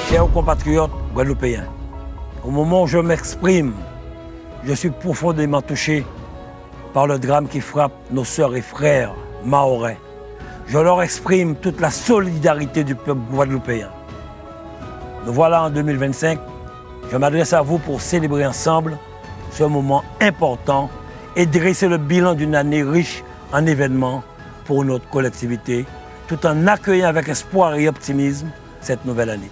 Chers compatriotes guadeloupéens, au moment où je m'exprime, je suis profondément touché par le drame qui frappe nos sœurs et frères mahorais. Je leur exprime toute la solidarité du peuple guadeloupéen. Nous voilà en 2025. Je m'adresse à vous pour célébrer ensemble ce moment important et dresser le bilan d'une année riche en événements pour notre collectivité, tout en accueillant avec espoir et optimisme cette nouvelle année.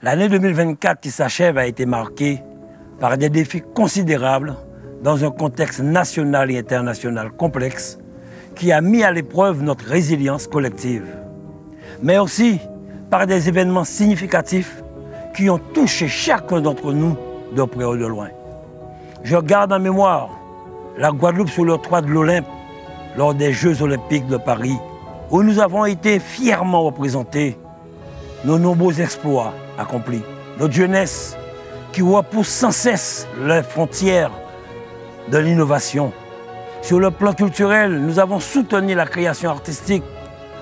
L'année 2024 qui s'achève a été marquée par des défis considérables dans un contexte national et international complexe qui a mis à l'épreuve notre résilience collective, mais aussi par des événements significatifs qui ont touché chacun d'entre nous de près ou de loin. Je garde en mémoire la Guadeloupe sur le toit de l'Olympe lors des Jeux Olympiques de Paris, où nous avons été fièrement représentés, nos nombreux exploits accomplis, notre jeunesse qui repousse sans cesse les frontières de l'innovation. Sur le plan culturel, nous avons soutenu la création artistique,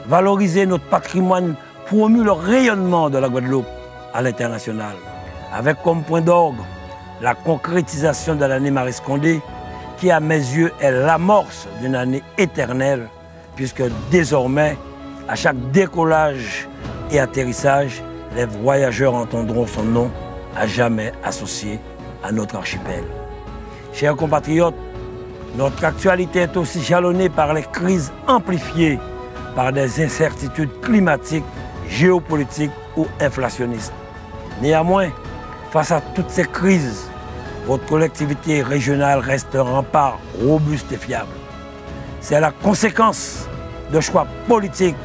valorisé notre patrimoine, promu le rayonnement de la Guadeloupe à l'international, avec comme point d'orgue la concrétisation de l'année Maurice Condé, qui à mes yeux est l'amorce d'une année éternelle, puisque désormais, à chaque décollage et atterrissage, les voyageurs entendront son nom à jamais associé à notre archipel. Chers compatriotes, notre actualité est aussi jalonnée par les crises amplifiées par des incertitudes climatiques, géopolitiques ou inflationnistes. Néanmoins, face à toutes ces crises, votre collectivité régionale reste un rempart robuste et fiable. C'est la conséquence de choix politiques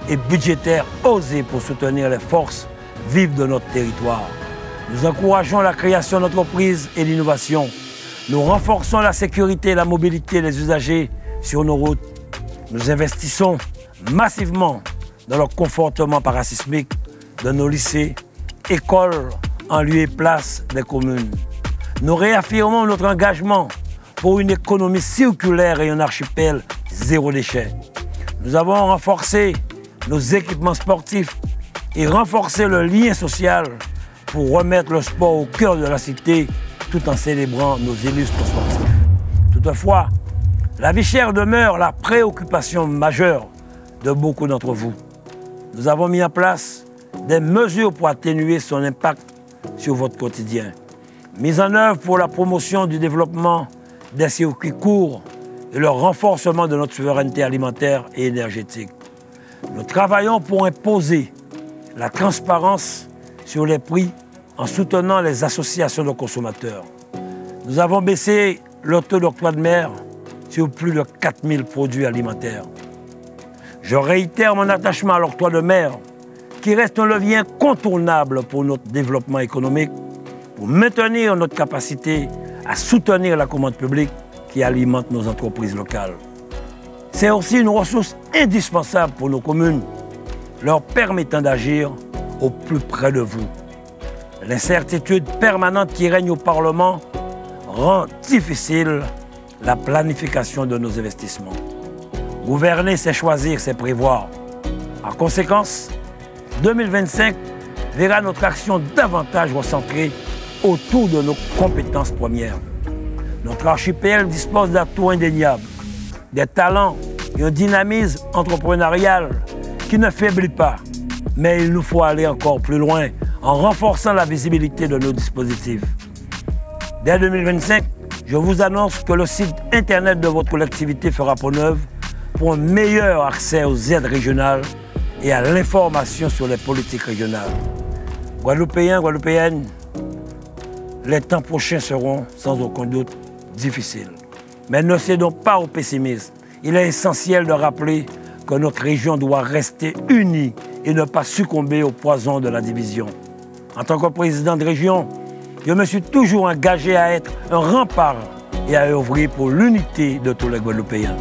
et budgétaires osés pour soutenir les forces vives de notre territoire. Nous encourageons la création d'entreprises et l'innovation. Nous renforçons la sécurité et la mobilité des usagers sur nos routes. Nous investissons massivement dans le confortement parasismique de nos lycées, écoles en lieu et place des communes. Nous réaffirmons notre engagement pour une économie circulaire et un archipel zéro déchet. Nous avons renforcé nos équipements sportifs et renforcé le lien social pour remettre le sport au cœur de la cité tout en célébrant nos illustres sportifs. Toutefois, la vie chère demeure la préoccupation majeure de beaucoup d'entre vous. Nous avons mis en place des mesures pour atténuer son impact sur votre quotidien. Mise en œuvre pour la promotion du développement des circuits courts et le renforcement de notre souveraineté alimentaire et énergétique. Nous travaillons pour imposer la transparence sur les prix en soutenant les associations de consommateurs. Nous avons baissé le taux d'octroi de mer sur plus de 4000 produits alimentaires. Je réitère mon attachement à l'octroi de mer, qui reste un levier incontournable pour notre développement économique, pour maintenir notre capacité à soutenir la commande publique qui alimente nos entreprises locales. C'est aussi une ressource indispensable pour nos communes, leur permettant d'agir au plus près de vous. L'incertitude permanente qui règne au Parlement rend difficile la planification de nos investissements. Gouverner, c'est choisir, c'est prévoir. En conséquence, 2025 verra notre action davantage recentrée autour de nos compétences premières. Notre archipel dispose d'atouts indéniables, des talents et un dynamisme entrepreneurial qui ne faiblit pas. Mais il nous faut aller encore plus loin en renforçant la visibilité de nos dispositifs. Dès 2025, je vous annonce que le site Internet de votre collectivité fera peau neuve pour un meilleur accès aux aides régionales et à l'information sur les politiques régionales. Guadeloupéens, Guadeloupéennes, les temps prochains seront sans aucun doute difficiles. Mais ne cédons pas au pessimisme. Il est essentiel de rappeler que notre région doit rester unie et ne pas succomber au poison de la division. En tant que président de région, je me suis toujours engagé à être un rempart et à œuvrer pour l'unité de tous les Guadeloupéens.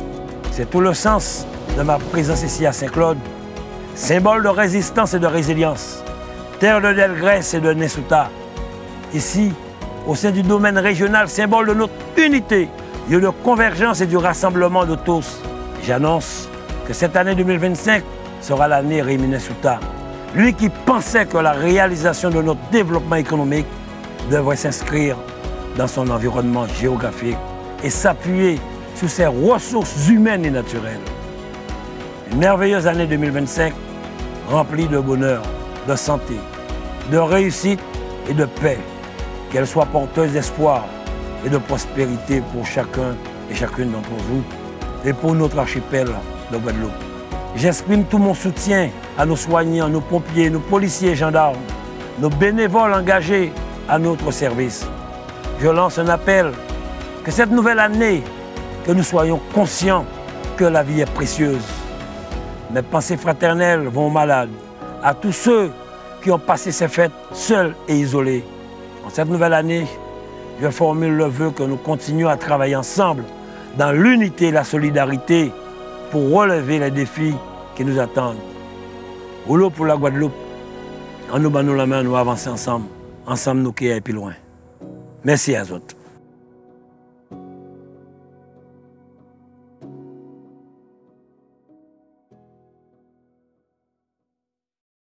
C'est tout le sens de ma présence ici à Saint-Claude, symbole de résistance et de résilience, terre de Delgrès et de Nesouta. Ici, au sein du domaine régional, symbole de notre unité, lieu de convergence et du rassemblement de tous. J'annonce que cette année 2025 sera l'année Rémy Nesouta, Lui qui pensait que la réalisation de notre développement économique devrait s'inscrire dans son environnement géographique et s'appuyer sur ses ressources humaines et naturelles. Une merveilleuse année 2025 remplie de bonheur, de santé, de réussite et de paix, qu'elle soit porteuse d'espoir et de prospérité pour chacun et chacune d'entre vous et pour notre archipel de Guadeloupe. J'exprime tout mon soutien à nos soignants, nos pompiers, nos policiers et gendarmes, nos bénévoles engagés à notre service. Je lance un appel que cette nouvelle année, que nous soyons conscients que la vie est précieuse. Mes pensées fraternelles vont malades à tous ceux qui ont passé ces fêtes seuls et isolés. En cette nouvelle année, je formule le vœu que nous continuions à travailler ensemble dans l'unité et la solidarité pour relever les défis qui nous attendent. Rouleau pour la Guadeloupe, en nous bandons la main, nous avançons ensemble. Ensemble, nous qui est plus loin. Merci à vous.